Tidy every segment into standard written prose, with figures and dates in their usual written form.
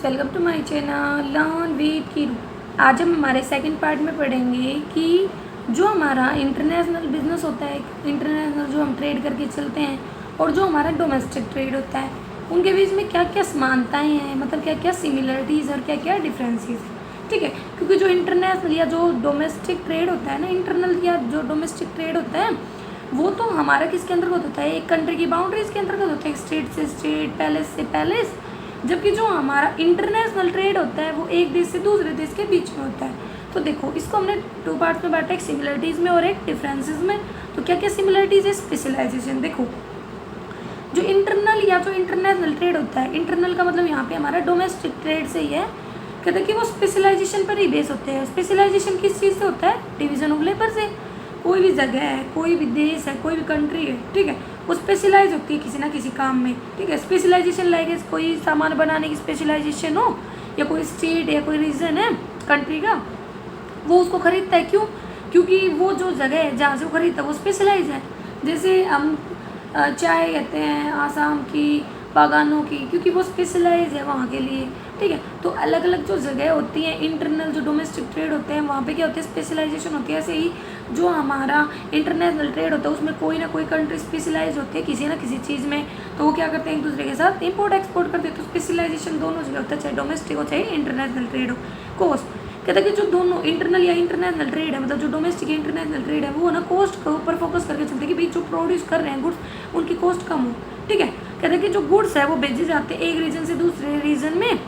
Welcome to my channel learn with Kiru. आज हम हमारे सेकंड पार्ट में पढ़ेंगे कि जो हमारा इंटरनेशनल बिजनेस होता है, इंटरनेशनल जो हम ट्रेड करके चलते हैं, और जो हमारा डोमेस्टिक ट्रेड होता है, उनके बीच में क्या क्या समानताएं हैं, मतलब क्या क्या सिमिलरिटीज़ और क्या क्या डिफरेंसेस। ठीक है, क्योंकि जो इंटरनेशनल या जो डोमेस्टिक ट्रेड होता है ना, इंटरनल या जो डोमेस्टिक ट्रेड होता है वो तो हमारा किसके अंतर्गत होता है, एक कंट्री की बाउंड्रीज के अंतर्गत होता है, स्टेट से स्टेट, पैलेस से पैलेस। जबकि जो हमारा इंटरनेशनल ट्रेड होता है वो एक देश से दूसरे देश के बीच में होता है। तो देखो, इसको हमने टू पार्ट्स में बांटा, एक सिमिलरिटीज़ में और एक डिफरेंसेस में। तो क्या क्या सिमिलरिटीज़ है, स्पेशलाइजेशन। देखो, जो इंटरनल या जो इंटरनेशनल ट्रेड होता है, इंटरनल का मतलब यहाँ पे हमारा डोमेस्टिक ट्रेड से ही है, कहते हैं कि वो स्पेशलाइजेशन पर ही बेस होते हैं। स्पेशलाइजेशन किस चीज़ से होता है, डिवीजन ऑफ लेबर से। कोई भी जगह है, कोई भी देश है, कोई भी कंट्री है, ठीक है, वो स्पेशलाइज होती है किसी ना किसी काम में। ठीक है, स्पेशलाइजेशन लाइक कोई सामान बनाने की स्पेशलाइजेशन हो, या कोई स्टेट या कोई रीजन है कंट्री का, वो उसको खरीदता है। क्यों? क्योंकि वो जो जगह है जहाँ से वो खरीदता है वो स्पेशलाइज है। जैसे हम चाय कहते हैं आसाम की बागानों की, क्योंकि वो स्पेशलाइज है वहाँ के लिए। ठीक है, तो अलग अलग जो जगह होती हैं, इंटरनल जो डोमेस्टिक ट्रेड होते हैं, वहाँ पे क्या होती है, स्पेशलाइजेशन होती है। ऐसे ही जो हमारा इंटरनेशनल ट्रेड होता है उसमें कोई ना कोई कंट्री स्पेशलाइज होती है किसी ना किसी चीज़ में, तो वो क्या करते हैं, एक दूसरे के साथ इंपोर्ट एक्सपोर्ट करते हैं। तो स्पेशलाइजेशन दोनों जगह होता है, चाहे डोमेस्टिक हो चाहे इंटरनेशनल ट्रेड हो। कोस्ट कहता है कि जो दोनों इंटरनल या इंटरनेशनल ट्रेड है, मतलब जो डोमेस्टिक इंटरनेशनल ट्रेड है, वो ना कोस्ट के ऊपर फोकस करके चलते हैं कि भाई जो प्रोड्यूस कर रहे हैं गुड्स, उनकी कॉस्ट कम हो। ठीक है, कहते हैं कि जो गुड्स है वो भेजे जाते हैं एक रीजन से दूसरे रीजन में,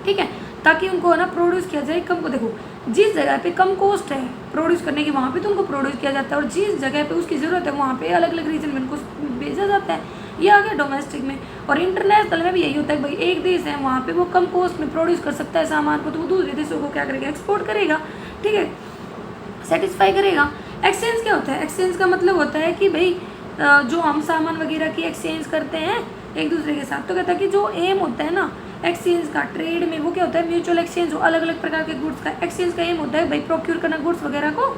ठीक है, ताकि उनको ना प्रोड्यूस किया जाए कम को। देखो, जिस जगह पे कम कॉस्ट है प्रोड्यूस करने की, वहाँ पे तो उनको प्रोड्यूस किया जाता है, और जिस जगह पे उसकी ज़रूरत है वहाँ पे अलग अलग रीजन में उनको भेजा जाता है। ये आ गया डोमेस्टिक में। और इंटरनेशनल में भी यही होता है, भाई एक देश है वहाँ पे वो कम कॉस्ट में प्रोड्यूस कर सकता है सामान को, तो वो दूसरे देशों को क्या करेगा, एक्सपोर्ट करेगा। ठीक है, सेटिस्फाई करेगा। एक्सचेंज क्या होता है, एक्सचेंज का मतलब होता है कि भाई जो हम सामान वगैरह की एक्सचेंज करते हैं एक दूसरे के साथ, तो कहता है कि जो एम होता है ना एक्सचेंज का ट्रेड में, वो क्या होता है, म्यूचुअल एक्सचेंज हो अलग अलग प्रकार के गुड्स का। एक्सचेंज का एम होता है भाई प्रोक्योर करना गुड्स वगैरह को,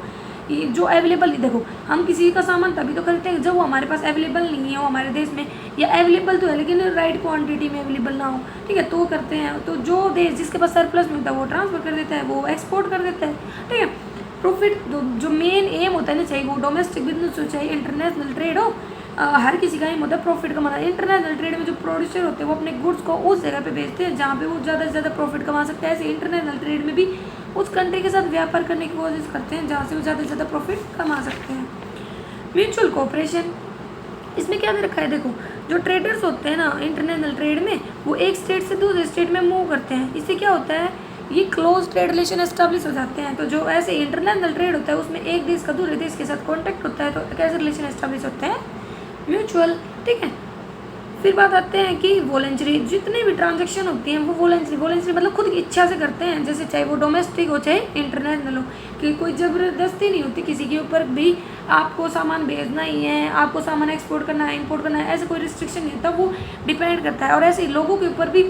जो अवेलेबल। देखो, हम किसी का सामान तभी तो खरीदते हैं जब वो हमारे पास अवेलेबल नहीं है, वो हमारे देश में, या अवेलेबल तो है लेकिन राइट क्वांटिटी में अवेलेबल ना हो। ठीक है, तो करते हैं। तो जो देश जिसके पास सरप्लस मिलता है वो ट्रांसफर कर देता है, वो एक्सपोर्ट कर देता है। ठीक है, प्रॉफिट जो मेन एम होता है ना, चाहे वो डोमेस्टिक बिजनेस हो चाहे इंटरनेशनल ट्रेड हो, हर किसी का एम होता है प्रॉफिट कमाना। इंटरनेशनल ट्रेड में जो प्रोड्यूसर होते हैं वो अपने गुड्स को उस जगह पे बेचते हैं जहाँ पे वो ज़्यादा से ज़्यादा प्रॉफिट कमा सकते हैं। ऐसे इंटरनेशनल ट्रेड में भी उस कंट्री के साथ व्यापार करने की कोशिश करते हैं जहाँ से वो ज़्यादा से ज़्यादा प्रॉफिट कमा सकते हैं। म्यूचुअल कोऑपरेशन, इसमें क्या दे रखा है, देखो, जो ट्रेडर्स होते हैं ना इंटरनेशनल ट्रेड में, वो एक स्टेट से दूसरे स्टेट में मूव करते हैं। इससे क्या होता है, ये क्लोज ट्रेड रिलेशन एस्टेब्लिश हो जाते हैं। तो जो ऐसे इंटरनेशनल ट्रेड होता है उसमें एक देश का दूसरे देश के साथ कॉन्टैक्ट होता है, तो कैसे रिलेशन एस्टेब्लिश होते हैं, म्यूचुअल। ठीक है, फिर बात आते हैं कि वॉलेंटरी, जितनी भी ट्रांजैक्शन होती हैं वो वॉलेंटरी मतलब खुद की इच्छा से करते हैं। जैसे चाहे वो डोमेस्टिक हो चाहे इंटरनेशनल हो, कि कोई ज़बरदस्ती नहीं होती किसी के ऊपर भी, आपको सामान भेजना ही है, आपको सामान एक्सपोर्ट करना है, इंपोर्ट करना है, ऐसे कोई रिस्ट्रिक्शन नहीं होता। वो डिपेंड करता है, और ऐसे ही लोगों के ऊपर भी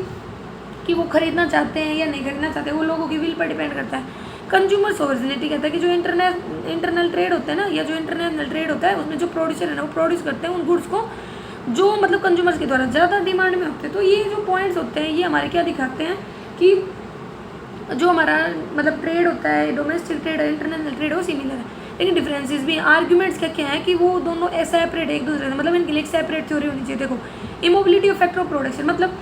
कि वो खरीदना चाहते हैं या नहीं खरीदना चाहते, वो लोगों की विल पर डिपेंड करता है। कंज्यूमर सोवर्निटी कहता है कि जो इंटरनल ट्रेड होता है ना, या जो इंटरनेशनल ट्रेड होता है, उसमें जो प्रोड्यूसर है ना वो प्रोड्यूस करते हैं उन गुड्स को जो मतलब कंज्यूमर्स के द्वारा ज़्यादा डिमांड में होते हैं। तो ये जो पॉइंट्स होते हैं ये हमारे क्या दिखाते हैं कि जो हमारा मतलब ट्रेड होता है, डोमेस्टिक ट्रेड और इंटरनेशनल ट्रेड, वो सिमिलर है, लेकिन डिफरेंसेस भी। आर्ग्यूमेंट्स क्या क्या है कि वो दोनों सेपरेट एक दूसरे से, मतलब इनके लिए एक सेपरेट थ्योरी होनी चाहिए। देखो, immobility of factor of production, मतलब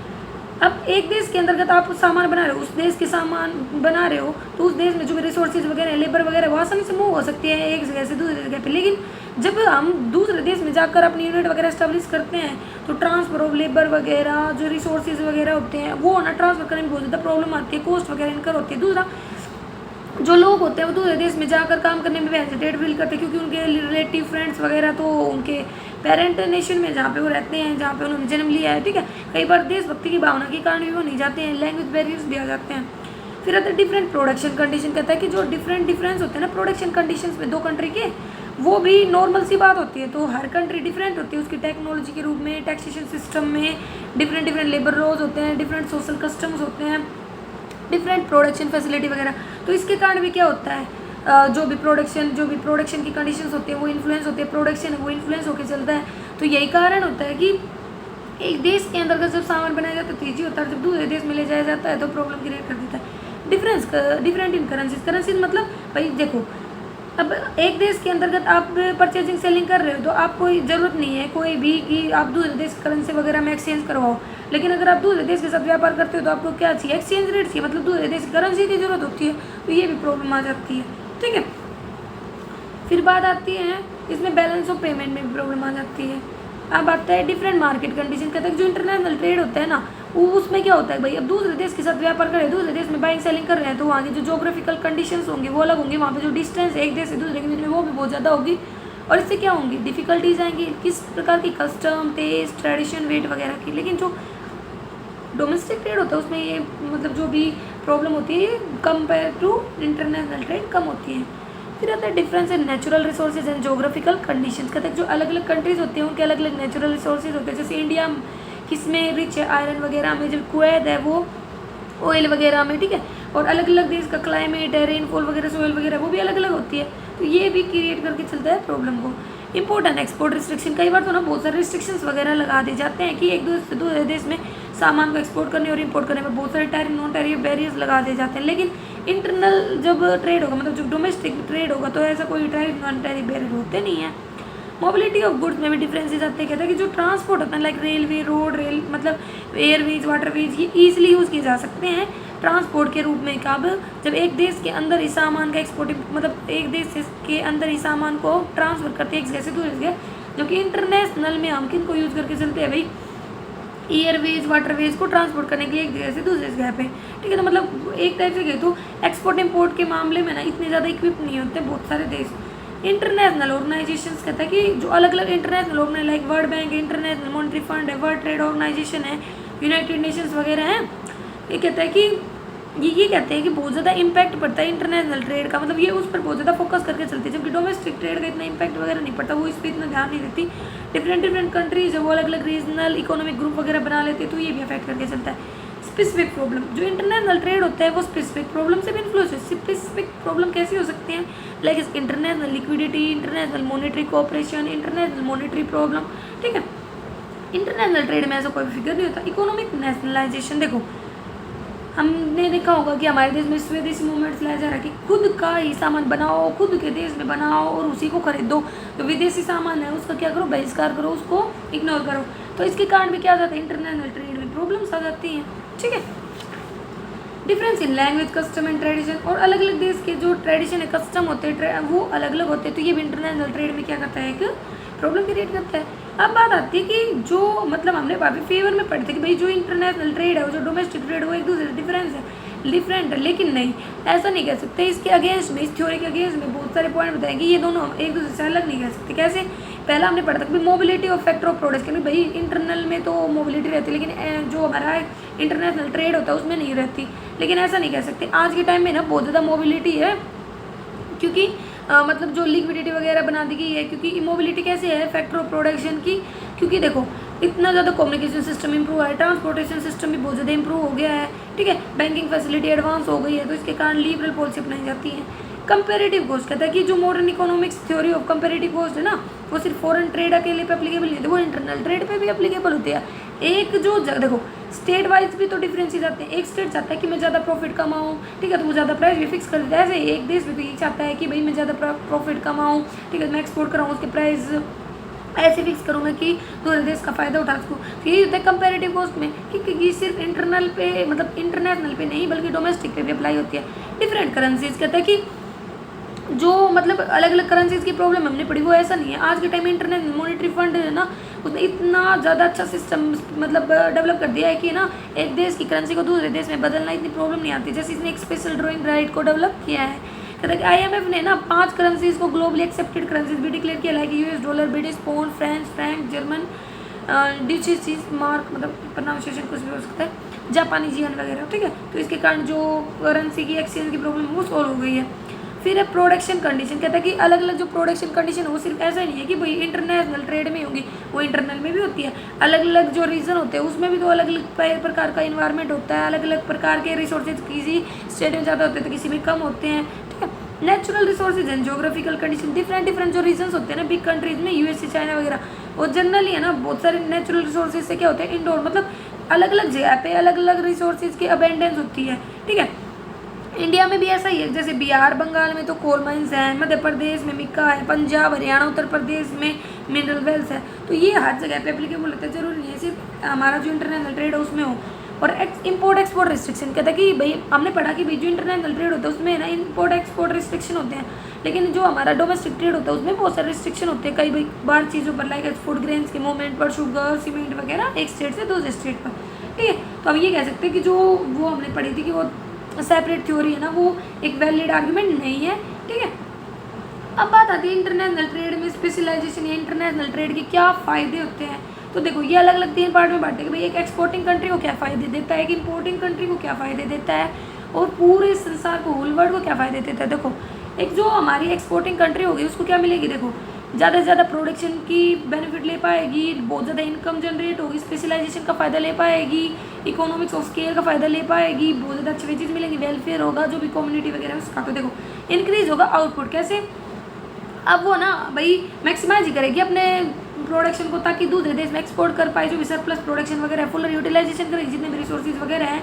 अब एक देश के अंतर्गत आप सामान बना रहे हो, उस देश के सामान बना रहे हो, तो उस देश में जो भी रिसोर्सेज वगैरह लेबर वगैरह वो आसानी से मूव हो सकती है एक जगह से दूसरी जगह पे। लेकिन जब हम दूसरे देश में जाकर अपनी यूनिट वगैरह एस्टेब्लिश करते हैं, तो ट्रांसफर ऑफ लेबर वगैरह जो रिसोर्सेज वगैरह होते हैं वो ना ट्रांसफर करने में बहुत ज़्यादा प्रॉब्लम आती है, कॉस्ट वगैरह इनकर होती है। दूसरा, जो लोग होते हैं वो दूसरे देश में जाकर काम करने में भी हेजिटेट फील करते हैं, क्योंकि उनके रिलेटिव फ्रेंड्स वगैरह तो उनके पेरेंट नेशन में जहाँ पे वो रहते हैं, जहाँ पे उन्होंने जन्म लिया है। ठीक है, कई बार देशभक्ति की भावना के कारण भी वो नहीं जाते हैं, लैंग्वेज बैरियर्स भी आ जाते हैं। फिर आता है डिफरेंट प्रोडक्शन कंडीशन, कहता है कि जो डिफरेंस होते हैं ना प्रोडक्शन कंडीशंस में दो कंट्री के, वो भी नॉर्मल सी बात होती है। तो हर कंट्री डिफरेंट होती है उसकी टेक्नोलॉजी के रूप में, टैक्सेशन सिस्टम में डिफरेंट लेबर लॉज होते हैं, डिफरेंट सोशल कस्टम्स होते हैं, डिफरेंट प्रोडक्शन फैसिलिटी वगैरह। तो इसके कारण भी क्या होता है, जो भी प्रोडक्शन की कंडीशंस होती है वो इन्फ्लुएंस होती है, प्रोडक्शन है वो इन्फ्लुएंस होकर चलता है। तो यही कारण होता है कि एक देश के अंतर्गत जब सामान बनाया जाता है तो ईजी होता है, जब दूसरे देश में ले जाया जाता है तो प्रॉब्लम क्रिएट कर देता है। डिफरेंट इन करेंसीज मतलब भाई देखो, अब एक देश के अंतर्गत आप परचेजिंग सेलिंग कर रहे हो तो आपको ज़रूरत नहीं है कोई भी कि आप दूसरे देश की करेंसी वगैरह में एक्सचेंज करवाओ। लेकिन अगर आप दूसरे देश के साथ व्यापार करते हो तो आपको क्या चाहिए, एक्सचेंज रेट चाहिए, मतलब दूसरे देश की करेंसी की जरूरत होती है, तो ये भी प्रॉब्लम आ जाती है। ठीक है, फिर बात आती है इसमें बैलेंस ऑफ पेमेंट में भी प्रॉब्लम आ जाती है। अब आता है डिफरेंट मार्केट कंडीशन, कहते हैं जो इंटरनेशनल ट्रेड होता है ना, वो उसमें क्या होता है भाई, अब दूसरे देश के साथ व्यापार कर रहे हैं, दूसरे देश में बाइंग सेलिंग कर रहे हैं, तो वहाँ की जो जोग्राफिकल कंडीशंस होंगी वो अलग होंगी, वहाँ पे जो डिस्टेंस है एक देश से दूसरे के बीच में वो भी बहुत ज़्यादा होगी, और इससे क्या होंगी, डिफिकल्टीज आएंगी किस प्रकार की, कस्टम, टेस्ट, ट्रेडिशन, वेट वगैरह की। लेकिन जो डोमेस्टिक ट्रेड होता है उसमें ये मतलब जो भी प्रॉब्लम होती है कंपेयर टू इंटरनेशनल ट्रेड कम होती है। फिर आता है difference in natural resources and geographical conditions, कहते हैं जो अलग अलग कंट्रीज होती हैं उनके अलग अलग नेचुरल रिसोर्सेज होते हैं। जैसे इंडिया किसमें रिच है, आयरन वगैरह में, जब कुवैत है वो ऑयल वगैरह में। ठीक है, और अलग अलग देश का क्लाइमेट है, रेनफॉल वगैरह, सोयल वगैरह वो भी अलग अलग होती है, तो ये भी क्रिएट करके चलता है प्रॉब्लम को। इंपोर्ट एंड एक्सपोर्ट रिस्ट्रिक्शन, कई बार तो ना बहुत सारे रिस्ट्रिक्शंस वगैरह लगा दिए जाते हैं कि एक दूसरे देश में सामान को एक्सपोर्ट करने और इंपोर्ट करने में बहुत सारे टैरिफ, नॉन टैरिफ बैरियर्स लगा दिए जाते हैं। लेकिन इंटरनल जब ट्रेड होगा, मतलब जब डोमेस्टिक ट्रेड होगा, तो ऐसा कोई टैरिफ, नॉन टैरिफ बैरियर होते नहीं है। मोबिलिटी ऑफ गुड्स में भी डिफरेंसेस आते हैं, कहते हैं कि जो ट्रांसपोर्ट होता है लाइक रेलवे, रोड, रेल मतलब एयरवेज, वाटरवेज, ये ईजिली यूज़ किए जा सकते हैं ट्रांसपोर्ट के रूप में। कब, जब एक देश के अंदर ही सामान का एक्सपोर्ट, मतलब एक देश के अंदर ही सामान को ट्रांसफर करते हैं एक जगह से दूसरी जगह, जो कि इंटरनेशनल में हम किन को यूज़ करके चलते हैं भाई, एयरवेज, वाटरवेज को ट्रांसपोर्ट करने के लिए एक जगह से दूसरी जगह पे। ठीक है, तो मतलब एक टाइप से गए तो एक्सपोर्ट इम्पोर्ट के मामले में ना इतने ज़्यादा इक्विप नहीं होते बहुत सारे देश। इंटरनेशनल ऑर्गेनाइजेशंस कहता है कि जो अलग अलग international organise like World Bank, International Monetary Fund है, वर्ल्ड ट्रेड ऑर्गेनाइजेशन है, यूनाइटेड नेशंस वगैरह हैं, ये कहता है कि ये कहते हैं कि बहुत ज़्यादा इम्पैक्ट पड़ता है इंटरनेशनल ट्रेड का, मतलब ये उस पर बहुत ज़्यादा फोकस करके चलती है, जबकि डोमेस्टिक ट्रेड का इतना इम्पैक्ट वगैरह नहीं पड़ता, वो इस पर इतना ध्यान नहीं देती। डिफरेंट कंट्रीज है वो अलग अलग रीजनल इकोनॉमिक ग्रुप वगैरह बना लेते हैं, तो ये भी अफेक्ट करके चलता है। स्पेसिफिक प्रॉब्लम, जो इंटरनेशनल ट्रेड होता है वो स्पेसिफिक प्रॉब्लम से भी इन्फ्लुएंस है। स्पेसिफिक प्रॉब्लम कैसी हो सकती हैं, like international liquidity, international monetary cooperation, international monetary problem. ठीक है, इंटरनेशनल ट्रेड में ऐसा कोई फिगर नहीं होता। इकोनॉमिक नेशनलाइजेशन, देखो हमने देखा होगा कि हमारे देश में स्वदेशी मूवमेंट्स लाया जा रहा है कि खुद का ही सामान बनाओ, खुद के देश में बनाओ और उसी को खरीदो। तो विदेशी सामान है उसका क्या करो, बहिष्कार करो, उसको इग्नोर करो। तो इसके कारण भी क्या आ जाता है, इंटरनेशनल ट्रेड में प्रॉब्लम्स आ जाती हैं। ठीक है, difference in language, custom and tradition, और अलग अलग देश के जो ट्रेडिशन है, कस्टम होते हैं, वो अलग अलग होते हैं, तो ये भी इंटरनेशनल ट्रेड में क्या करता है, एक प्रॉब्लम क्रिएट करता है। अब बात आती है कि जो मतलब हमने काफ़ी फेवर में पढ़ते कि भाई जो इंटरनेशनल ट्रेड है और जो डोमेस्टिक ट्रेड है वो एक दूसरे से डिफरेंट है, लेकिन नहीं, ऐसा नहीं कह सकते। इसके अगेंस्ट में, इस थ्योरी के अगेंस्ट में बहुत सारे पॉइंट बताएंगे, ये दोनों एक दूसरे से अलग नहीं कह सकते। कैसे, पहला हमने पढ़ा था कि mobility of factor of products, क्योंकि भाई इंटरनल में तो मोबिलिटी रहती है, लेकिन जो हमारा इंटरनेशनल ट्रेड होता है उसमें नहीं रहती। लेकिन ऐसा नहीं कह सकते, आज के टाइम में ना बहुत ज़्यादा मोबिलिटी है, क्योंकि मतलब जो लिक्विडिटी वगैरह बना दी गई है, क्योंकि मोबिलिटी कैसे है, फैक्टर ऑफ प्रोडक्शन की, क्योंकि देखो इतना ज़्यादा कम्युनिकेशन सिस्टम इंप्रूव है, ट्रांसपोर्टेशन सिस्टम भी बहुत ज़्यादा इंप्रूव हो गया है। ठीक है, बैंकिंग फैसिलिटी एडवांस हो गई है, तो इसके कारण लिबरल पॉलिसी अपनाई जाती है। कंपेरेटिव कॉस्ट, कहता है कि जो modern economics theory of comparative cost है ना, वो सिर्फ फॉरेन ट्रेड अकेले पे अप्लीकेबल नहीं होती, वो इंटरनल ट्रेड पे भी अप्लीकेबल होती है। एक जो देखो स्टेट वाइज भी तो डिफरेंसेस आते हैं, एक स्टेट चाहता है कि मैं ज़्यादा प्रॉफिट कमाऊँ, ठीक है, तो वो ज़्यादा प्राइस भी फिक्स कर देता है। ऐसे एक देश भी तो ये चाहता है कि भाई मैं ज़्यादा प्रॉफिट कमाऊँ, ठीक है, मैं एक्सपोर्ट कराऊँ, उसके प्राइस ऐसे फिक्स करूँगा कि दूसरे देश का फ़ायदा उठा सकूँ। तो यही होता है कंपेरेटिव कॉस्ट में, क्योंकि ये सिर्फ इंटरनल पे मतलब इंटरनेशनल पे नहीं बल्कि डोमेस्टिक पे भी अप्लाई होती है। डिफरेंट करेंसीज, कहता है कि जो मतलब अलग अलग करेंसीज की प्रॉब्लम हमने पढ़ी वो ऐसा नहीं है। आज के टाइम में इंटरनेशनल मॉनेटरी फंड है ना, उसने इतना ज़्यादा अच्छा सिस्टम मतलब डेवलप कर दिया है कि ना एक देश की करेंसी को दूसरे देश में बदलना इतनी प्रॉब्लम नहीं आती। जैसे इसने एक स्पेशल ड्राइंग राइट को डेवलप किया है। कहता है कि IMF ने ना 5 करेंसीज को ग्लोबली एक्सेप्टेड करेंसीज भी डिक्लेयर किया, like US dollar, British pound, French franc, German Deutsche mark, मतलब प्रोनाउंसिएशन कुछ भी हो सकता है, जापानी जियन वगैरह। ठीक है, तो इसके कारण जो करेंसी की एक्सचेंज की प्रॉब्लम वो सॉल्व हो गई है। फिर है प्रोडक्शन कंडीशन, कहता है कि अलग अलग जो प्रोडक्शन कंडीशन है वो सिर्फ ऐसा नहीं है कि भाई इंटरनेशनल ट्रेड में होंगी, वो इंटरनल में भी होती है। अलग अलग जो रीजन होते हैं उसमें भी तो अलग अलग प्रकार का इन्वायरमेंट होता है, अलग अलग प्रकार के रिसोर्सेज किसी स्टेट में ज़्यादा होते हैं तो किसी में कम होते हैं। ठीक है, natural resources and geographical condition, different जो रीजन्स होते हैं ना बिग कंट्रीज में, यूएसए चाइना वगैरह, वो जनरली है ना बहुत सारे नेचुरल रिसोर्सेज से क्या होते हैं इंडोर, मतलब अलग अलग जगह पे अलग अलग रिसोर्सेज की अबेंडेंस होती है। ठीक है, इंडिया में भी ऐसा ही है, जैसे बिहार बंगाल में तो कोल माइंस हैं, मध्य प्रदेश में मिक्का है, पंजाब हरियाणा उत्तर प्रदेश में मिनरल वेल्स है। तो ये हर जगह पे एप्लीकेबल होता है, जरूरी नहीं है सिर्फ हमारा जो इंटरनेशनल ट्रेड है उसमें हो। और इम्पोर्ट एक्सपोर्ट रिस्ट्रिक्शन कहता है कि भाई हमने पढ़ा कि भाई जो इंटरनेशनल ट्रेड होता है उसमें ना इम्पोर्ट एक्सपोर्ट रिस्ट्रिक्शन होते हैं, लेकिन जो हमारा डोमेस्टिक ट्रेड होता है उसमें बहुत सारे रिस्ट्रिक्शन होते हैं कई बार चीज़ों पर, लाइक फूड ग्रेन्स के मूवमेंट पर, शुगर सीमेंट वगैरह एक स्टेट से दूसरे स्टेट पर। ठीक है, तो अब ये कह सकते हैं कि जो वो हमने पढ़ी थी कि वो सेपरेट थ्योरी है ना, वो एक वैलिड आर्गुमेंट नहीं है। ठीक है, अब बात आती है इंटरनेशनल ट्रेड में स्पेशलाइजेशन या इंटरनेशनल ट्रेड के क्या फ़ायदे होते हैं। तो देखो ये अलग अलग 3 पार्ट में बांटे कि भाई एक एक्सपोर्टिंग कंट्री को क्या फ़ायदे देता है, एक इम्पोर्टिंग कंट्री को क्या फ़ायदे देता है, और पूरे संसार को, होल वर्ल्ड को क्या फ़ायदे देता है। देखो एक जो हमारी एक्सपोर्टिंग कंट्री होगी उसको क्या मिलेगी, देखो ज़्यादा से ज़्यादा प्रोडक्शन की बेनिफिट ले पाएगी, बहुत ज़्यादा इनकम जनरेट होगी, स्पेशलाइजेशन का फ़ायदा ले पाएगी, इकोनॉमिक्स ऑफ स्केल का फ़ायदा ले पाएगी, बहुत ज़्यादा अच्छी वेजेस मिलेंगी, वेलफेयर होगा जो भी कम्युनिटी वगैरह है उसका। तो देखो इंक्रीज होगा आउटपुट, कैसे, अब वो ना भाई मैक्सिमाइज ही करेगी अपने प्रोडक्शन को ताकि दूसरे देश में एक्सपोर्ट कर पाए, जो भी सरप्लस प्रोडक्शन वगैरह है, फुल यूटिलाइजेशन करेगी जितने भी रिसोर्सेज वगैरह हैं,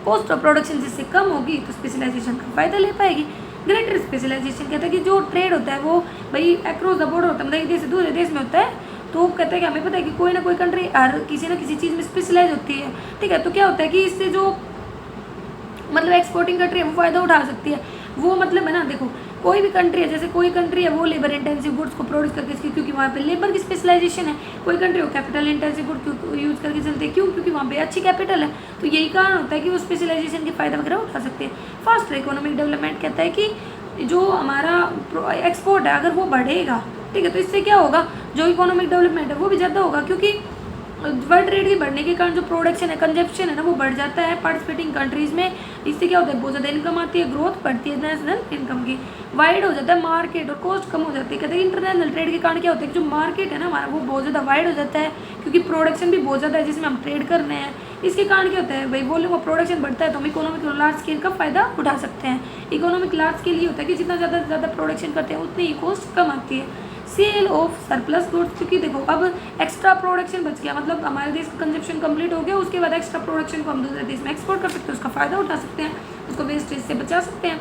कॉस्ट ऑफ प्रोडक्शन जिससे कम होगी तो स्पेशलाइजेशन का फ़ायदा ले पाएगी। ग्रेटर स्पेशलाइजेशन कहता है कि जो ट्रेड होता है वो भाई अक्रॉस द बॉर्डर होता है, मतलब एक देश से दूसरे देश में होता है, तो कहता है कि हमें पता है कि कोई ना कोई कंट्री हर किसी ना किसी चीज़ में स्पेशलाइज होती है। ठीक है, तो क्या होता है कि इससे जो मतलब एक्सपोर्टिंग कंट्री है वो फ़ायदा उठा सकती है। वो मतलब है ना, देखो कोई भी कंट्री है, जैसे कोई कंट्री है वो लेबर इंटेंसिव गुड्स को प्रोड्यूस करके इसकी, क्योंकि वहाँ पे लेबर की स्पेशलाइजेशन है। कोई कंट्री हो कैपिटल इंटेंसिव गुड यूज़ करके चलते हैं, क्यों, क्योंकि वहाँ पे अच्छी कैपिटल है, तो यही कारण होता है कि वो स्पेशलाइजेशन के फ़ायदा वगैरह उठा सकते हैं। फास्ट इकोनॉमिक डेवलपमेंट कहता है कि जो हमारा एक्सपोर्ट है अगर वो बढ़ेगा, ठीक है, तो इससे क्या होगा, जो इकोनॉमिक डेवलपमेंट है वो भी ज़्यादा होगा, क्योंकि वर्ल्ड ट्रेड के बढ़ने के कारण जो प्रोडक्शन है, कंजप्शन है ना, वो बढ़ जाता है पार्टिसिपेटिंग कंट्रीज़ में। इससे क्या होता है, बहुत ज़्यादा इनकम आती है, ग्रोथ बढ़ती है नेशनल इनकम की, वाइड हो जाता है मार्केट और कॉस्ट कम हो जाती है। कहते हैं इंटरनेशनल ट्रेड के कारण क्या होता है कि जो मार्केट है ना हमारा वो बहुत ज़्यादा वाइड हो जाता है, क्योंकि प्रोडक्शन भी बहुत ज़्यादा है जिसमें हम ट्रेड कर रहे हैं। इसके कारण क्या होता है भाई, वॉल्यूम ऑफ प्रोडक्शन बढ़ता है तो हम इकोनॉमिक लार्ज स्केल का फ़ायदा उठा सकते हैं। इकोनॉमिक लार्ज स्केल ये होता है कि जितना ज़्यादा प्रोडक्शन करते हैं उतनी ही कॉस्ट कम आती है। सेल ऑफ सरप्लस गुड्स, क्योंकि देखो अब एक्स्ट्रा प्रोडक्शन बच गया, मतलब हमारे देश का कंजप्शन कंप्लीट हो गया, उसके बाद एक्स्ट्रा प्रोडक्शन को हम दूसरे देश में एक्सपोर्ट कर सकते हैं, उसका फ़ायदा उठा सकते हैं, उसको वेस्टेज से बचा सकते हैं।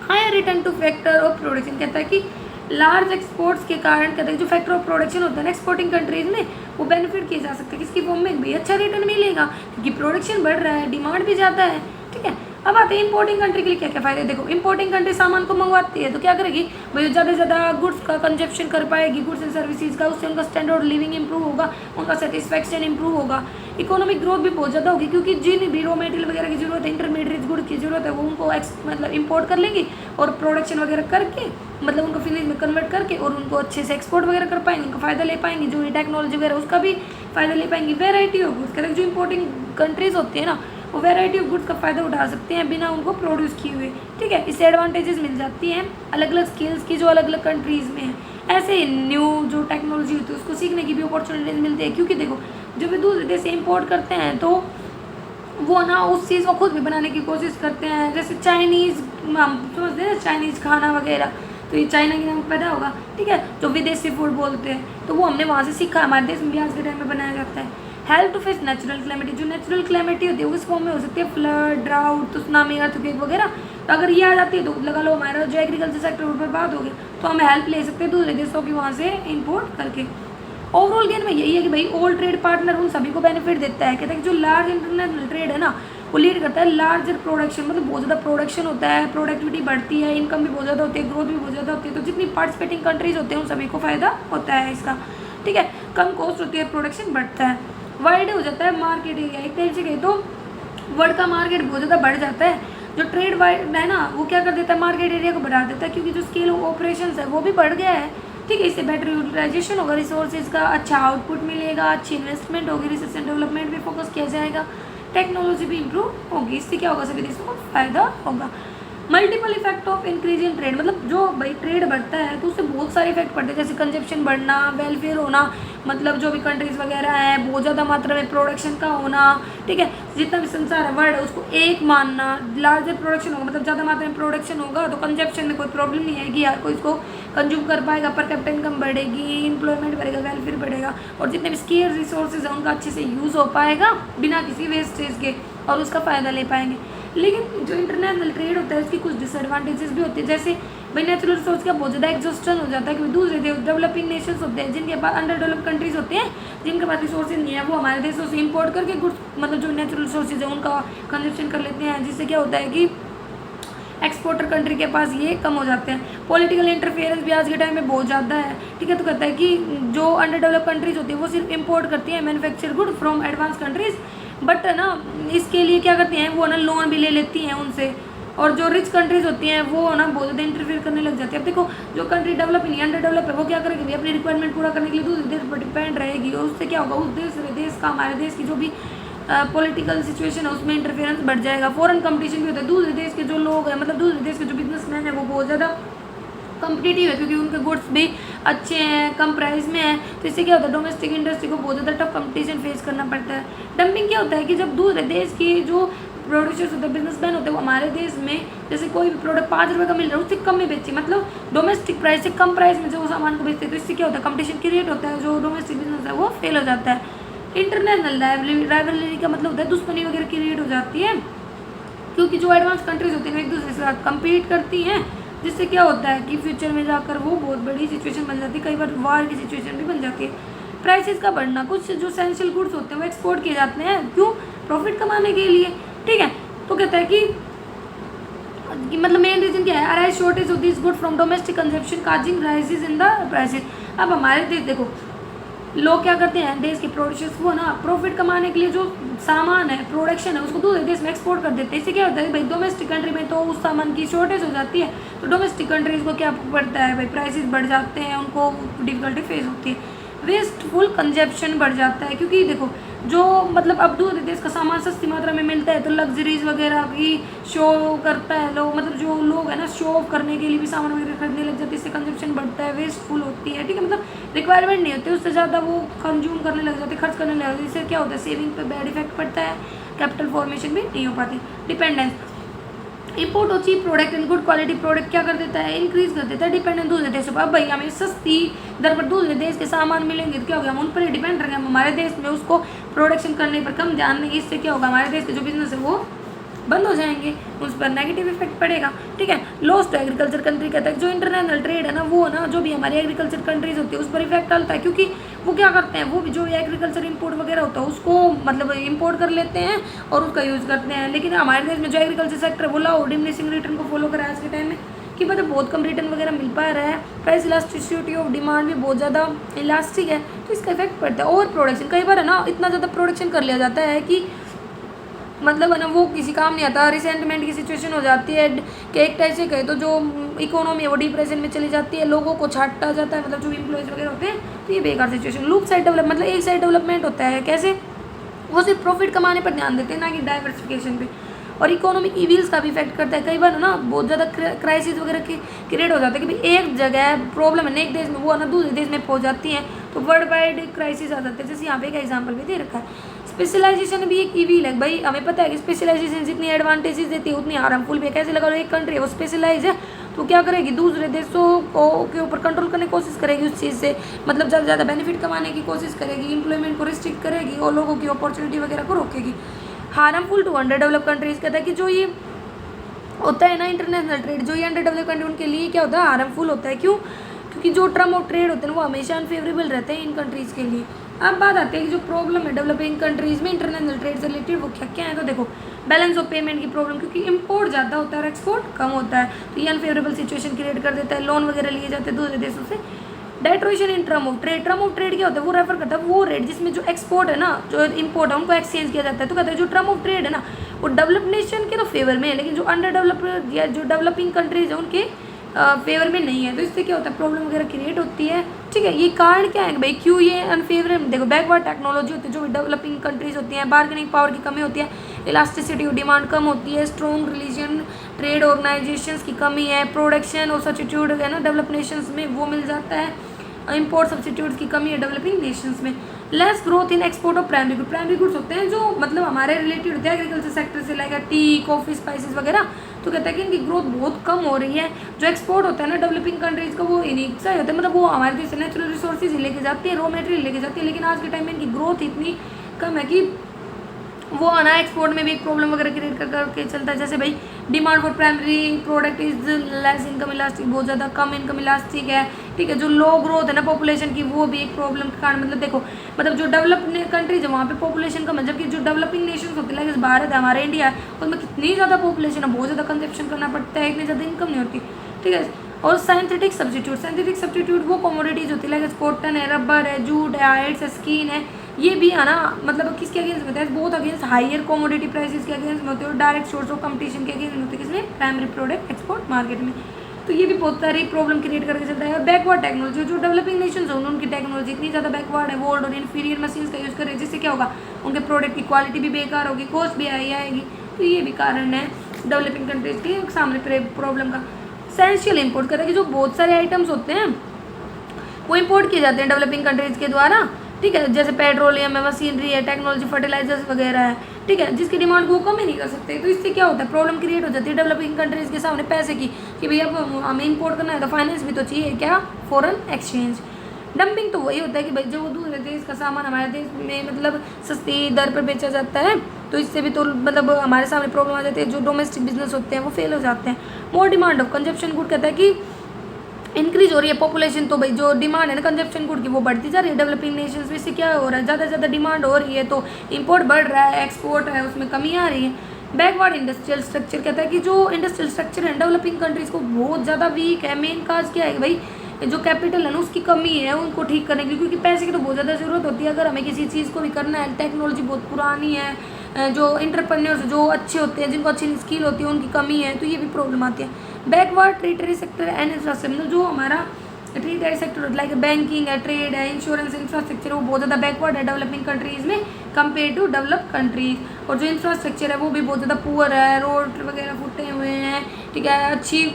Higher return to factor of production कहता है कि लार्ज एक्सपोर्ट्स के कारण कहते हैं जो फैक्टर ऑफ प्रोडक्शन होता है ना एक्सपोर्टिंग कंट्रीज में, वो बेनिफिट किए जा सकते हैं, किसकी फॉर्म में भी अच्छा रिटर्न मिलेगा, क्योंकि प्रोडक्शन बढ़ रहा है, डिमांड भी ज़्यादा है। ठीक है, अब आते हैं इंपोर्टिंग कंट्री के लिए क्या क्या फ़ायदे। देखो इंपोर्टिंग कंट्री सामान को मंगवाती है तो क्या करेगी भाई, ज़्यादा से ज़्यादा गुड्स का कंजप्शन कर पाएगी, गुड्स एंड सर्विसेज का, उससे उनका स्टैंडर्ड लिविंग इंप्रूव होगा, उनका सेटिस्फैक्शन इंप्रूव होगा, इकोनॉमिक ग्रोथ भी बहुत ज़्यादा होगी, क्योंकि जिन भी रॉ मटेरियल वगैरह की जरूरत है, इंटरमीडिएट गुड की जरूरत है, वो उनको मतलब इंपोर्ट कर लेंगी और प्रोडक्शन वगैरह करके, मतलब उनको फिनिश में कन्वर्ट करके और उनको अच्छे से एक्सपोर्ट वगैरह कर पाएंगे, उनका फ़ायदा ले पाएंगे, जो ये टेक्नोलॉजी वगैरह उसका भी फ़ायदा ले पाएंगे। वेराइटी ऑफ गुड्स कहते हैं जो इंपोर्टिंग कंट्रीज होती है ना, वो वेराइटी ऑफ गुड्स का फ़ायदा उठा सकते हैं बिना उनको प्रोड्यूस किए हुए। ठीक है, इससे एडवांटेजेस मिल जाती हैं अलग अलग स्किल्स की जो अलग अलग कंट्रीज़ में है। ऐसे न्यू जो टेक्नोलॉजी होती है उसको सीखने की भी अपॉर्चुनिटीज मिलती है, क्योंकि देखो जब वे दूसरे देश से इम्पोर्ट करते हैं तो वो ना उस चीज़ को खुद भी बनाने की कोशिश करते हैं। जैसे चाइनीज़, हम समझते हैं चाइनीज़ खाना वगैरह, तो ये चाइना के नाम पैदा होगा। ठीक है, जो विदेशी फूड बोलते हैं तो वो हमने वहाँ से सीखा, हमारे देश में भी आज के टाइम में बनाया जाता है। Help to face natural calamity, जो नेचुरल क्लैमिटी होती है वो इस फॉर्म में हो सकती है फ्लड, ड्राउट, सुनामी, अर्थक्वेक वगैरह। तो अगर ये आ जाती है तो लगा लो हमारा जो एग्रीकल्चर सेक्टर पर बात होगी, तो हम हेल्प ले सकते हैं दूसरे देशों की वहाँ से इंपोर्ट करके। ओवरऑल गेन में यही है कि भाई ऑल ट्रेड पार्टनर उन सभी को बेनिफिट देता है। कहते हैं कि जो लार्ज इंटरनेशनल ट्रेड है ना वो लीड करता है लार्जर प्रोडक्शन, मतलब बहुत ज़्यादा प्रोडक्शन होता है, प्रोडक्टिविटी बढ़ती है, इनकम भी बहुत ज़्यादा होती है, ग्रोथ भी बहुत ज़्यादा होती है। तो जितनी पार्टिसिपेटिंग कंट्रीज होते हैं उन सभी को फ़ायदा होता है इसका। ठीक है, कम कॉस्ट होती है, प्रोडक्शन बढ़ता है, वाइड हो जाता है मार्केट एरिया। एक तरह से कहे तो वर्ल्ड का मार्केट बहुत ज़्यादा बढ़ जाता है। जो ट्रेड वाइड है ना वो क्या कर देता है, मार्केट एरिया को बढ़ा देता है, क्योंकि जो स्केल ऑफ ऑपरेशंस है वो भी बढ़ गया है। ठीक है, इससे बेटर यूटिलाइजेशन होगा रिसोर्सेज का, अच्छा आउटपुट मिलेगा, अच्छी इन्वेस्टमेंट होगी, रिसर्च एंड डेवलपमेंट भी फोकस किया जाएगा, टेक्नोलॉजी भी इंप्रूव होगी। इससे क्या होगा, सभी देशों को फायदा होगा। Multiple effect of increase in trade, मतलब जो भाई ट्रेड बढ़ता है तो उससे बहुत सारे इफेक्ट पड़ते हैं, जैसे कंजप्शन बढ़ना, वेलफेयर होना, मतलब जो भी कंट्रीज वगैरह है बहुत ज़्यादा मात्रा में प्रोडक्शन का होना, ठीक है, जितना भी संसार है वर्ल्ड है उसको एक मानना, लार्जर प्रोडक्शन होगा मतलब ज़्यादा मात्रा में प्रोडक्शन होगा तो कंजप्शन में कोई प्रॉब्लम नहीं आएगी, यार कोई इसको कंज्यूम कर पाएगा, पर कैपिटल इनकम बढ़ेगी, एम्प्लॉयमेंट बढ़ेगा, वेलफेयर बढ़ेगा, और जितने भी स्केयर रिसोर्सेज हैं उनका अच्छे से यूज़ हो पाएगा बिना किसी वेस्टेज के, और उसका फ़ायदा ले पाएंगे। लेकिन जो इंटरनेशनल ट्रेड होता है उसकी कुछ डिसएडवांटेजेस भी होते हैं, जैसे भाई नेचुरल रिसोर्स का बहुत ज़्यादा एग्जॉस्टन हो जाता है, क्योंकि दूसरे डेवलपिंग नेशंस होते हैं जिनके पास अंडर डेवलप कंट्रीज होते हैं जिनके पास रिसोर्सेज नहीं है, वो हमारे देशों से इंपोर्ट करके गुड्स मतलब जो नेचुरल रिसोर्सेज है उनका कंजप्शन कर लेते हैं, जिससे क्या होता है कि एक्सपोर्टर कंट्री के पास ये कम हो जाते हैं। पॉलिटिकल इंटरफेरेंस भी आज के टाइम में बहुत ज़्यादा है, ठीक है, तो कहता है कि जो अंडर डेवलप कंट्रीज होती है वो सिर्फ इंपोर्ट करती है manufacture good from advance countries, but ना इसके लिए क्या करती हैं वो ना लोन भी ले लेती हैं उनसे, और जो रिच कंट्रीज होती हैं वो ना बहुत ज़्यादा इंटरफेयर करने लग जाती है। अब देखो जो कंट्री डेवलप नहीं अंडर डेवलप है वो क्या करेगी भाई, अपनी रिक्वायरमेंट पूरा करने के लिए दूसरे देश पर डिपेंड रहेगी, और उससे क्या होगा उस देश का हमारे देश की जो भी पॉलिटिकल सिचुएशन है उसमें इंटरफेरेंस बढ़ जाएगा। फॉरेन कंपटीशन भी होता है, दूसरे देश के जो लोग हैं मतलब दूसरे देश के जो बिजनेसमैन है वो बहुत ज़्यादा कम्पिटिटिव है, क्योंकि उनके गुड्स भी अच्छे हैं, कम प्राइस में है, तो इससे क्या होता है डोमेस्टिक इंडस्ट्री को बहुत ज़्यादा टफ कंपटीशन फेस करना पड़ता है। डंपिंग क्या होता है कि जब दूसरे देश की जो प्रोड्यूसर्स होते हैं बिजनेसमैन होते हैं वो हमारे देश में जैसे कोई भी प्रोडक्ट 5 रुपये का मिल रहा है उससे कम में बेची, मतलब डोमेस्टिक प्राइस से कम प्राइस में जो सामान को बेचते हैं, तो इससे क्या होता है कंपटीशन क्रिएट होता है, जो डोमेस्टिक बिजनेस है वो फेल हो जाता है। इंटरनेशनल राइवलरी का मतलब होता है दुश्मनी वगैरह क्रिएट हो जाती है, क्योंकि जो एडवांस कंट्रीज होती हैं वो एक दूसरे के साथ कम्पीट करती हैं, जिससे क्या होता है कि फ्यूचर में जाकर वो बहुत बड़ी सिचुएशन बन जाती है, कई बार वार की सिचुएशन भी बन जाती है। प्राइसेस का बढ़ना, कुछ जो एसेंशियल गुड्स होते हैं वो एक्सपोर्ट किए जाते हैं, क्यों, प्रॉफिट कमाने के लिए, ठीक है, तो कहता है कि मतलब मेन रीजन क्या है, arise shortage of this good from domestic consumption causing rises in the prices. अब हमारे देश देखो लोग क्या करते हैं, देश के प्रोड्यूसर्स वो ना प्रॉफिट कमाने के लिए जो सामान है प्रोडक्शन है उसको दूसरे देश में एक्सपोर्ट कर देते हैं। इससे क्या होता है भाई डोमेस्टिक कंट्री में तो उस सामान की शॉर्टेज हो जाती है, तो डोमेस्टिक कंट्रीज को क्या पड़ता है भाई, प्राइसेस बढ़ जाते हैं, उनको डिफिकल्टी फेस होती है, वेस्टफुल कंजप्शन बढ़ जाता है, क्योंकि देखो जो मतलब अब दूसरे देश का सामान सस्ती मात्रा में मिलता है तो लग्जरीज वगैरह की शो करता है लोग, मतलब जो लोग है ना शो ऑफ करने के लिए भी सामान वगैरह खरीदने लग जाते हैं, इससे कंजप्शन बढ़ता है, वेस्टफुल होती है, ठीक है, मतलब रिक्वायरमेंट नहीं होती उससे ज़्यादा वो कंज्यूम करने लग जाते, खर्च करने लग जाते, इससे क्या होता है सेविंग पे बैड इफेक्ट पड़ता है, कैपिटल फॉर्मेशन भी नहीं हो पाती। डिपेंडेंस, इंपोर्ट और cheap product and good quality product क्या कर देता है, इंक्रीज कर देता है डिपेंडेंस दूसरे देशों पर। अब भाई हमें सस्ती दर पर दूसरे देश के सामान मिलेंगे तो क्या होगा, हम उन पर ही डिपेंड रहेंगे, हम हमारे देश में उसको प्रोडक्शन करने पर कम ध्यान देंगे, इससे क्या होगा हमारे देश के जो बिजनेस है वो बंद हो जाएंगे, उस पर नेगेटिव इफेक्ट पड़ेगा, ठीक है। लॉस टू एग्रीकल्चर कंट्री कहता है जो इंटरनेशनल ट्रेड है ना वो ना जो भी हमारी एग्रीकल्चर कंट्रीज होती है उस पर इफेक्ट डालता है, क्योंकि वो क्या करते हैं वो भी जो एग्रीकल्चर इंपोर्ट वगैरह होता है उसको मतलब इंपोर्ट कर लेते हैं और उसका यूज़ करते हैं, लेकिन हमारे देश में जो एग्रीकल्चर सेक्टर है वो लाओ डिमिनिशिंग रिटर्न को फॉलो करा आज के टाइम में कि मतलब बहुत कम रिटर्न वगैरह मिल पा रहा है, प्राइस इलास्टिसिटी ऑफ डिमांड भी बहुत ज़्यादा इलास्टिक है, तो इसका इफेक्ट पड़ता है। ओवर प्रोडक्शन, कई बार है ना इतना ज़्यादा प्रोडक्शन कर लिया जाता है कि मतलब है ना वो किसी काम नहीं आता, रिसेंटमेंट की सिचुएशन हो जाती है कि एक टाइप से कहे तो जो इकोनॉमी है वो डिप्रेशन में चली जाती है, लोगों को छाटा जाता है, मतलब जो एम्प्लॉयज़ वगैरह होते हैं, तो ये बेकार सिचुएशन। लूप साइड डेवलप मतलब एक साइड डेवलपमेंट होता है, कैसे, वो सिर्फ प्रॉफिट कमाने पर ध्यान देते हैं ना कि डाइवर्सिफिकेशन पे, और इकोनॉमिक इविल्स का भी इफेक्ट करता है। कई बार ना बहुत ज़्यादा क्राइसिस वगैरह की क्रिएट हो जाता है कि भाई एक जगह प्रॉब्लम है एक देश में वो है ना दूसरे देश में पहुंच जाती है, तो वर्ल्ड वाइड क्राइसिस आ जाते हैं, जैसे यहाँ पे एक एग्जांपल भी दे रखा है। स्पेशलाइजेशन भी एक इविल है भाई, हमें पता है कि स्पेशलाइजेशन जितनी एडवांटेजेस देती है उतनी हार्मफुल भी है। कैसे लगा लो एक कंट्री है वो स्पेशलाइज है तो क्या करेगी दूसरे देशों को के ऊपर कंट्रोल करने की कोशिश करेगी, उस चीज़ से मतलब ज़्यादा से ज़्यादा बेनिफिट कमाने की कोशिश करेगी, एम्प्लॉयमेंट को रिस्ट्रिक्ट करेगी और लोगों की अपॉर्चुनिटी वगैरह को रोकेगी। Harmful to under develop countries कहता है कि जो ये होता है ना इंटरनेशनल ट्रेड, जो ये अंडर डेवलप कंट्री उनके लिए क्या होता है हार्मफुल होता है, क्यों, क्योंकि जो टर्म ऑफ ट्रेड होते हैं वो हमेशा अनफेवरेबल रहते हैं इन कंट्रीज़ के लिए। अब बात आती है कि जो प्रॉब्लम है डेवलपिंग कंट्रीज़ में इंटरनेशनल ट्रेड से रिलेटेड वो क्या क्या है, तो देखो बैलेंस ऑफ पेमेंट की प्रॉब्लम, क्योंकि इंपोर्ट ज़्यादा होता है और एक्सपोर्ट कम होता है, तो ये अनफेवरेबल सिचुएशन क्रिएट कर देता है, लोन वगैरह लिए जाते हैं दूसरे देशों से। Deterioration in term of trade, term of trade क्या होता है वो रेफर करता है वो रेट जिसमें जो एक्सपोर्ट है ना जो इंपोर्ट है उनको एक्सचेंज किया जाता है, तो कहता है जो टर्म ऑफ ट्रेड है ना वो डेवलप्ड नेशन के तो फेवर में है, लेकिन जो अंडर डेवलप्ड या जो डेवलपिंग कंट्रीज है उनके फेवर में नहीं है, तो इससे क्या होता है प्रॉब्लम वगैरह क्रिएट होती है, ठीक है। ये कारण क्या है भाई क्यों ये अनफेवरेबल, देखो बैकवर्ड टेक्नोलॉजी होती है जो डेवलपिंग कंट्रीज होती हैं, बार्गेनिंग पावर की कमी होती है, इलास्टिसिटी ऑफ डिमांड कम होती है, स्ट्रॉन्ग रिलीजन ट्रेड ऑर्गेनाइजेशंस की कमी है, प्रोडक्शन और सब्स्टिट्यूट है ना डेवलप नेशंस में वो मिल जाता है, इंपोर्ट सब्स्टिट्यूट्स की कमी है डेवलपिंग नेशंस में, less growth in export of primary good. Primary goods होते हैं जो मतलब हमारे रिलेटेड होते हैं एग्रीकल्चर सेक्टर से, लाइक टी, कॉफ़ी, स्पाइसेस वगैरह। तो कहता है कि इनकी ग्रोथ बहुत कम हो रही है। जो एक्सपोर्ट होता है ना डेवलपिंग कंट्रीज़ का वो इन्हीं से होता है, मतलब वो हमारे देश से नेचुरल रिसोर्सेज लेके जाती है, रॉ मटेरियल लेके जाती है, लेकिन आज के टाइम में इनकी ग्रोथ इतनी कम है कि वो आना एक्सपोर्ट में भी एक प्रॉब्लम वगैरह क्रिएट करके चलता है। जैसे भाई demand for primary product is less income elastic, बहुत ज़्यादा कम इनकम इलास्टिक है, ठीक है। जो लो ग्रोथ है ना पॉपुलेशन की वो भी एक प्रॉब्लम के कारण, मतलब देखो मतलब जो डेवलप कंट्रीज है वहाँ पे पॉपुलेशन कम है, जबकि जो डेवलपिंग नेशंस होती है लाइक भारत है, हमारा इंडिया है, उसमें कितनी ज़्यादा पॉपुलेशन है, बहुत ज़्यादा कंजप्शन करना पड़ता है, इतनी ज़्यादा इनकम नहीं होती, ठीक है। और सिंथेटिक सब्स्टिट्यूट वो कमोडिटीज़ होती है लाइक कॉटन है, रबर है, जूट है, हाइड्स है, स्किन है, ये भी है ना मतलब किसके अगेंस्ट होता है, बहुत अगेंस्ट हायर कमोडिटी प्राइसेस के अगेंस्ट होते हैं और डायरेक्ट सोर्स ऑफ कंपटीशन के अगेंस्ट होते हैं किसमें, प्राइमरी प्रोडक्ट एक्सपोर्ट मार्केट में। तो ये भी बहुत सारी प्रॉब्लम क्रिएट करके चलता है। और बैकवर्ड टेक्नोलॉजी, जो डेवलपिंग नेशंस होंगे उनकी टेक्नोलॉजी इतनी ज़्यादा बैकवर्ड है, वो ओल्ड और इन्फीरियर मशीन्स का यूज़ कर रहे हैं, जिससे क्या होगा उनके प्रोडक्ट की क्वालिटी भी बेकार होगी, कॉस्ट भी आई आएगी। तो ये भी कारण है डेवलपिंग कंट्रीज के सामने प्रॉब्लम का। एसेंशियल इंपोर्ट कहता है कि जो बहुत सारे आइटम्स होते हैं वो इंपोर्ट किए जाते हैं डेवलपिंग कंट्रीज के द्वारा, ठीक है, जैसे पेट्रोलियम है, मशीनरी है, टेक्नोलॉजी, फर्टिलाइजर्स वगैरह है, ठीक है, जिसकी डिमांड को कम ही नहीं कर सकते। तो इससे क्या होता है, प्रॉब्लम क्रिएट हो जाती है डेवलपिंग कंट्रीज के सामने पैसे की, कि भैया अब हमें इंपोर्ट करना है तो फाइनेंस भी तो चाहिए, क्या, फॉरेन एक्सचेंज। डंपिंग तो वही होता है कि भाई जो दूसरे देश का सामान हमारे देश में मतलब सस्ती दर पर बेचा जाता है, तो इससे भी तो मतलब हमारे सामने प्रॉब्लम आ जाती है, जो डोमेस्टिक बिजनेस होते हैं वो फेल हो जाते हैं। More demand of consumption good कहता है कि इंक्रीज हो रही है पॉपुलेशन, तो भाई जो डिमांड है ना कंजप्शन गुड की वो बढ़ती जा रही है डेवलपिंग नेशंस में। इससे क्या हो रहा है, ज़्यादा से ज़्यादा डिमांड हो रही है तो इंपोर्ट बढ़ रहा है, एक्सपोर्ट है उसमें कमी आ रही है। बैकवर्ड इंडस्ट्रियल स्ट्रक्चर कहता है कि जो इंडस्ट्रियल स्ट्रक्चर है डेवलपिंग कंट्रीज़ को बहुत ज़्यादा वीक है। मेन काज क्या है कि भाई जो कैपिटल है ना उसकी कमी है, उनको ठीक करने के लिए, क्योंकि पैसे की तो बहुत ज़्यादा ज़रूरत होती है अगर हमें किसी चीज़ को भी करना है। टेक्नोलॉजी बहुत पुरानी है, जो इंटरप्रेन्योर्स जो अच्छे होते हैं, जिनको अच्छी स्किल होती है, उनकी कमी है, तो ये भी प्रॉब्लम आती है। बैकवर्ड ट्रेडरी सेक्टर एंड इंफ्रास्ट्रक्चर, मतलब जो हमारा ट्रेडरी सेक्टर लाइक बैंकिंग है, ट्रेड है, इंश्योरेंस, इंफ्रास्ट्रक्चर वो बहुत ज़्यादा बैकवर्ड है डेवलपिंग कंट्रीज़ में कंपेयर टू डेवलप कंट्रीज़। और जो इंफ्रास्ट्रक्चर है वो भी बहुत ज़्यादा पुअर है, रोड वगैरह फूटे हुए हैं, ठीक है, अच्छी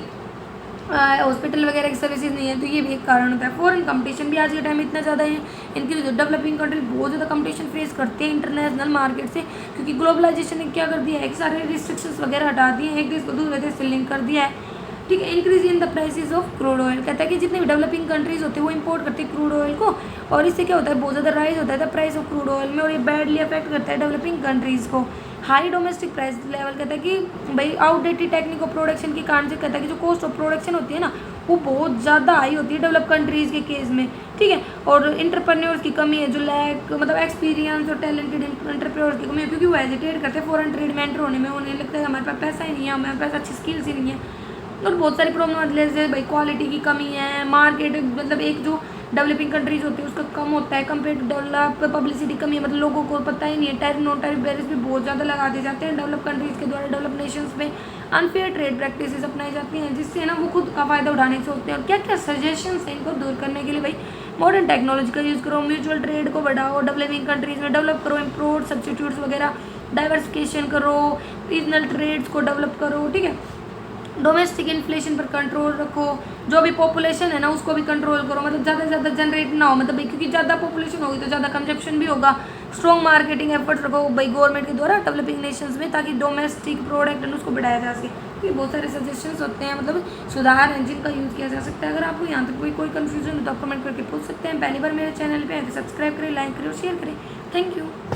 हॉस्पिटल वगैरह की सर्विसेज नहीं है, तो ये भी एक कारण होता है। फॉरेन कंपटीशन भी आज के टाइम में इतना ज़्यादा है, इनकी डेवलपिंग कंट्री बहुत ज़्यादा कंपटीशन फेस करते हैं इंटरनेशनल मार्केट से, क्योंकि ग्लोबलाइजेशन ने क्या कर दिया है कि सारे रिस्ट्रिक्शंस वगैरह हटा दिए हैं, एक देश को दूसरे देश से लिंक कर दिया है, ठीक है। Increase in the prices of crude oil कहता है कि जितने भी डेवलपिंग कंट्रीज होते हैं वो इंपोर्ट करते हैं क्रूड ऑयल को, और इससे क्या होता है बहुत ज़्यादा राइज होता है the price of crude oil में, और ये बैडली अफेक्ट करता है डेवलपिंग कंट्रीज़ को। हाई डोमेस्टिक प्राइस लेवल कहता है कि भाई आउटडेटेड टेक्निक ऑफ प्रोडक्शन के कारण से कहता है कि जो कॉस्ट ऑफ प्रोडक्शन होती है ना वो बहुत ज़्यादा हाई होती है डेवलप कंट्रीज़ के केस में, ठीक है। और इंटरप्रेन्योर्स की कमी है, जो लैक मतलब एक्सपीरियंस और टैलेंटेड इंटरप्रेन्योर्स की कमी है, क्योंकि वो हेजिटेट करते हैं फॉरेन ट्रेड में एंटर होने में, उन्हें लगता है हमारे पास पैसा ही नहीं है, हमारे पास अच्छी स्किल्स ही नहीं है। और बहुत सारी प्रॉब्लम आती है, जैसे भाई क्वालिटी की कमी है, मार्केट मतलब एक जो डेवलपिंग कंट्रीज होती है उसका कम होता है कंपेयर टू डेवलप, पब्लिसिटी कमी है, मतलब लोगों को पता ही नहीं है, टैरिफ नॉन टैरिफ बैरियर्स भी बहुत ज़्यादा लगा दिए जाते हैं डेवलप कंट्रीज़ के द्वारा, डेवलप नेशंस में अनफेयर ट्रेड प्रैक्टिसेस अपनाई जाती हैं, जिससे ना वो खुद का फ़ायदा उठाने की सोचते हैं। और क्या क्या सजेशंस हैं इनको दूर करने के लिए, भाई मॉडर्न टेक्नोलॉजी का यूज़ करो, म्यूचुअल ट्रेड को बढ़ाओ, डेवलपिंग कंट्रीज़ में डेवलप करो, इम्पोर्ट सब्स्टिट्यूट्स वगैरह डाइवर्सिफिकेशन करो, रीजनल ट्रेड्स को डेवलप करो, ठीक है। डोमेस्टिक इन्फ्लेशन पर कंट्रोल रखो, जो भी पॉपुलेशन है ना उसको भी कंट्रोल करो, मतलब ज़्यादा से ज़्यादा जनरेट ना हो, मतलब क्योंकि ज़्यादा पॉपुलेशन होगी तो ज़्यादा कंजप्शन भी होगा। स्ट्रॉन्ग मार्केटिंग एफर्ट्स रखो भाई गवर्नमेंट के द्वारा डेवलपिंग नेशंस में, ताकि डोमेस्टिक प्रोडक्ट है उसको बढ़ाया जा सके। ये बहुत सारे सजेशंस होते हैं, मतलब सुधार हैं जिनका यूज़ किया जा सकता है। अगर आपको यहाँ तक कोई कन्फ्यूजन हो तो आप कमेंट करके पूछ सकते हैं। पहली बार मेरे चैनल पर आए तो सब्सक्राइब करें, लाइक करें और शेयर करें। Thank you.